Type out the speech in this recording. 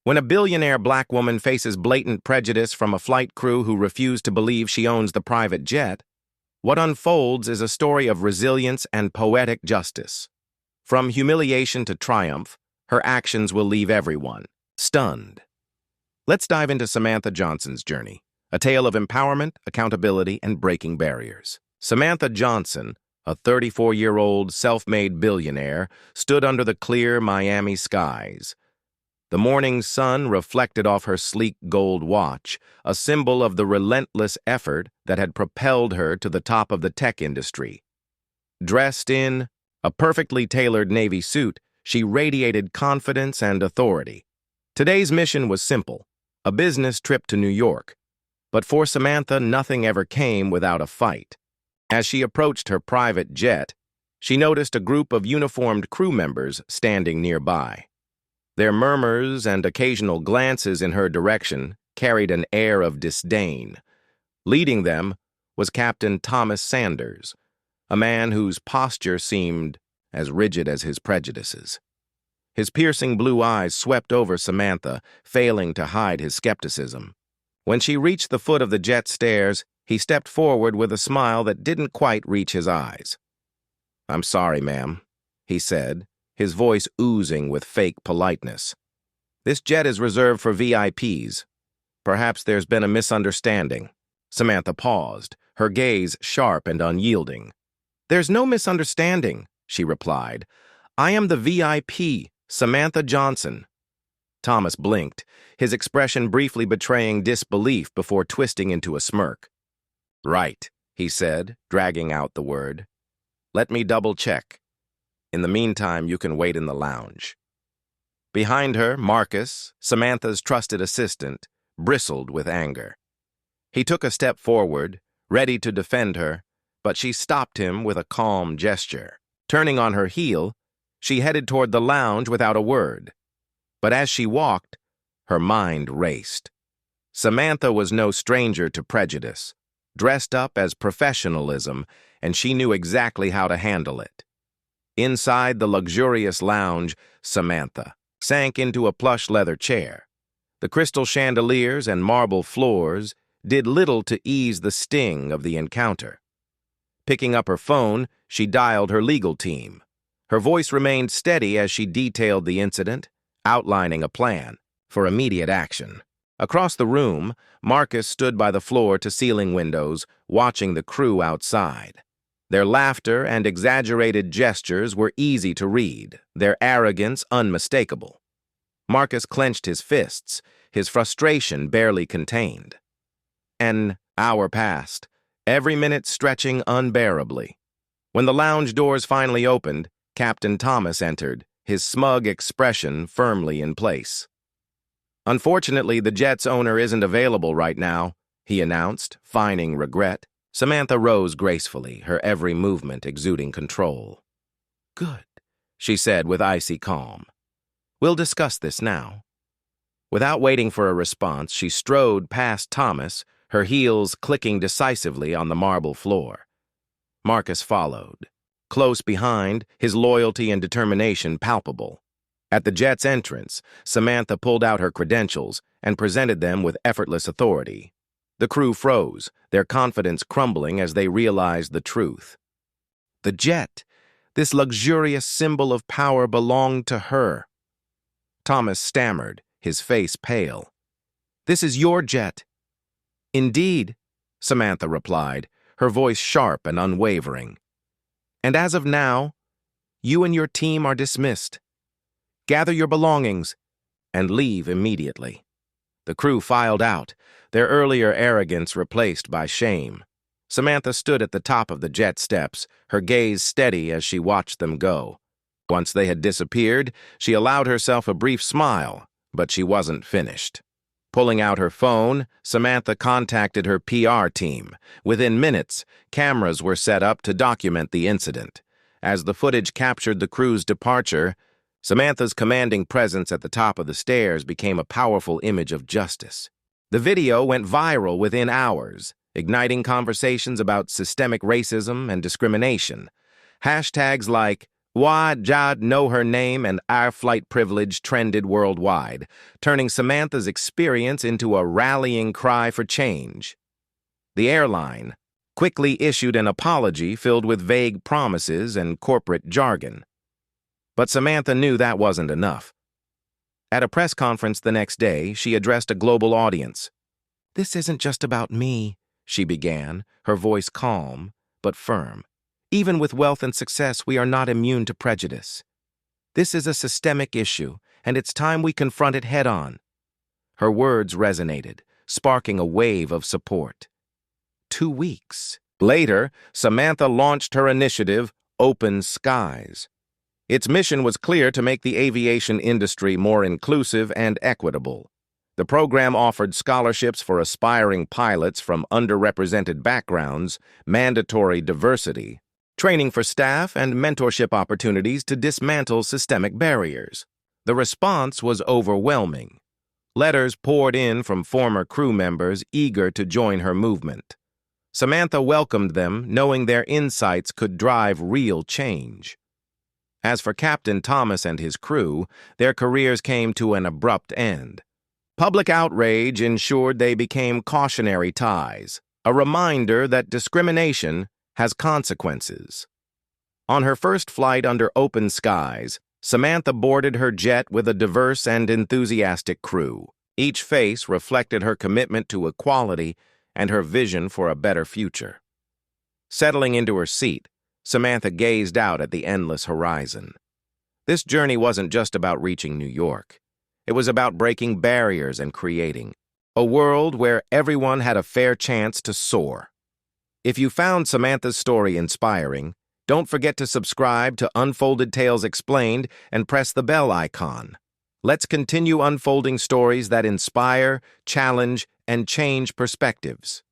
When a billionaire black woman faces blatant prejudice from a flight crew who refuse to believe she owns the private jet, what unfolds is a story of resilience and poetic justice. From humiliation to triumph, her actions will leave everyone stunned. Let's dive into Samantha Johnson's journey, a tale of empowerment, accountability, and breaking barriers. Samantha Johnson, a 34-year-old self-made billionaire, stood under the clear Miami skies. The morning sun reflected off her sleek gold watch, a symbol of the relentless effort that had propelled her to the top of the tech industry. Dressed in a perfectly tailored navy suit, she radiated confidence and authority. Today's mission was simple, a business trip to New York. But for Samantha, nothing ever came without a fight. As she approached her private jet, she noticed a group of uniformed crew members standing nearby. Their murmurs and occasional glances in her direction carried an air of disdain. Leading them was Captain Thomas Sanders, a man whose posture seemed as rigid as his prejudices. His piercing blue eyes swept over Samantha, failing to hide his skepticism. When she reached the foot of the jet stairs, he stepped forward with a smile that didn't quite reach his eyes. "I'm sorry, ma'am," he said, his voice oozing with fake politeness. "This jet is reserved for VIPs. Perhaps there's been a misunderstanding." Samantha paused, her gaze sharp and unyielding. "There's no misunderstanding," she replied. "I am the VIP, Samantha Johnson." Thomas blinked, his expression briefly betraying disbelief before twisting into a smirk. "Right," he said, dragging out the word. "Let me double-check. In the meantime, you can wait in the lounge." Behind her, Marcus, Samantha's trusted assistant, bristled with anger. He took a step forward, ready to defend her, but she stopped him with a calm gesture. Turning on her heel, she headed toward the lounge without a word. But as she walked, her mind raced. Samantha was no stranger to prejudice, dressed up as professionalism, and she knew exactly how to handle it. Inside the luxurious lounge, Samantha sank into a plush leather chair. The crystal chandeliers and marble floors did little to ease the sting of the encounter. Picking up her phone, she dialed her legal team. Her voice remained steady as she detailed the incident, outlining a plan for immediate action. Across the room, Marcus stood by the floor-to-ceiling windows, watching the crew outside. Their laughter and exaggerated gestures were easy to read, their arrogance unmistakable. Marcus clenched his fists, his frustration barely contained. An hour passed, every minute stretching unbearably. When the lounge doors finally opened, Captain Thomas entered, his smug expression firmly in place. "Unfortunately, the jet's owner isn't available right now," he announced, feigning regret. Samantha rose gracefully, her every movement exuding control. "Good," she said with icy calm. "We'll discuss this now." Without waiting for a response, she strode past Thomas, her heels clicking decisively on the marble floor. Marcus followed. Close behind, his loyalty and determination palpable. At the jet's entrance, Samantha pulled out her credentials and presented them with effortless authority. The crew froze, their confidence crumbling as they realized the truth. The jet, this luxurious symbol of power, belonged to her. Thomas stammered, his face pale. "This is your jet." "Indeed," Samantha replied, her voice sharp and unwavering. "And as of now, you and your team are dismissed. Gather your belongings and leave immediately." The crew filed out, their earlier arrogance replaced by shame. Samantha stood at the top of the jet steps, her gaze steady as she watched them go. Once they had disappeared, she allowed herself a brief smile, but she wasn't finished. Pulling out her phone, Samantha contacted her PR team. Within minutes, cameras were set up to document the incident. As the footage captured the crew's departure, Samantha's commanding presence at the top of the stairs became a powerful image of justice. The video went viral within hours, igniting conversations about systemic racism and discrimination. Hashtags like Wajad know her name and our flight privilege trended worldwide, turning Samantha's experience into a rallying cry for change. The airline quickly issued an apology filled with vague promises and corporate jargon. But Samantha knew that wasn't enough. At a press conference the next day, she addressed a global audience. "This isn't just about me," she began, her voice calm but firm. "Even with wealth and success, we are not immune to prejudice. This is a systemic issue, and it's time we confront it head-on." Her words resonated, sparking a wave of support. 2 weeks later, Samantha launched her initiative, Open Skies. Its mission was clear: to make the aviation industry more inclusive and equitable. The program offered scholarships for aspiring pilots from underrepresented backgrounds, mandatory diversity, training for staff, and mentorship opportunities to dismantle systemic barriers. The response was overwhelming. Letters poured in from former crew members eager to join her movement. Samantha welcomed them, knowing their insights could drive real change. As for Captain Thomas and his crew, their careers came to an abrupt end. Public outrage ensured they became cautionary ties, a reminder that discrimination has consequences. On her first flight under open skies, Samantha boarded her jet with a diverse and enthusiastic crew. Each face reflected her commitment to equality and her vision for a better future. Settling into her seat, Samantha gazed out at the endless horizon. This journey wasn't just about reaching New York. It was about breaking barriers and creating a world where everyone had a fair chance to soar. If you found Samantha's story inspiring, don't forget to subscribe to Unfolded Tales Explained and press the bell icon. Let's continue unfolding stories that inspire, challenge, and change perspectives.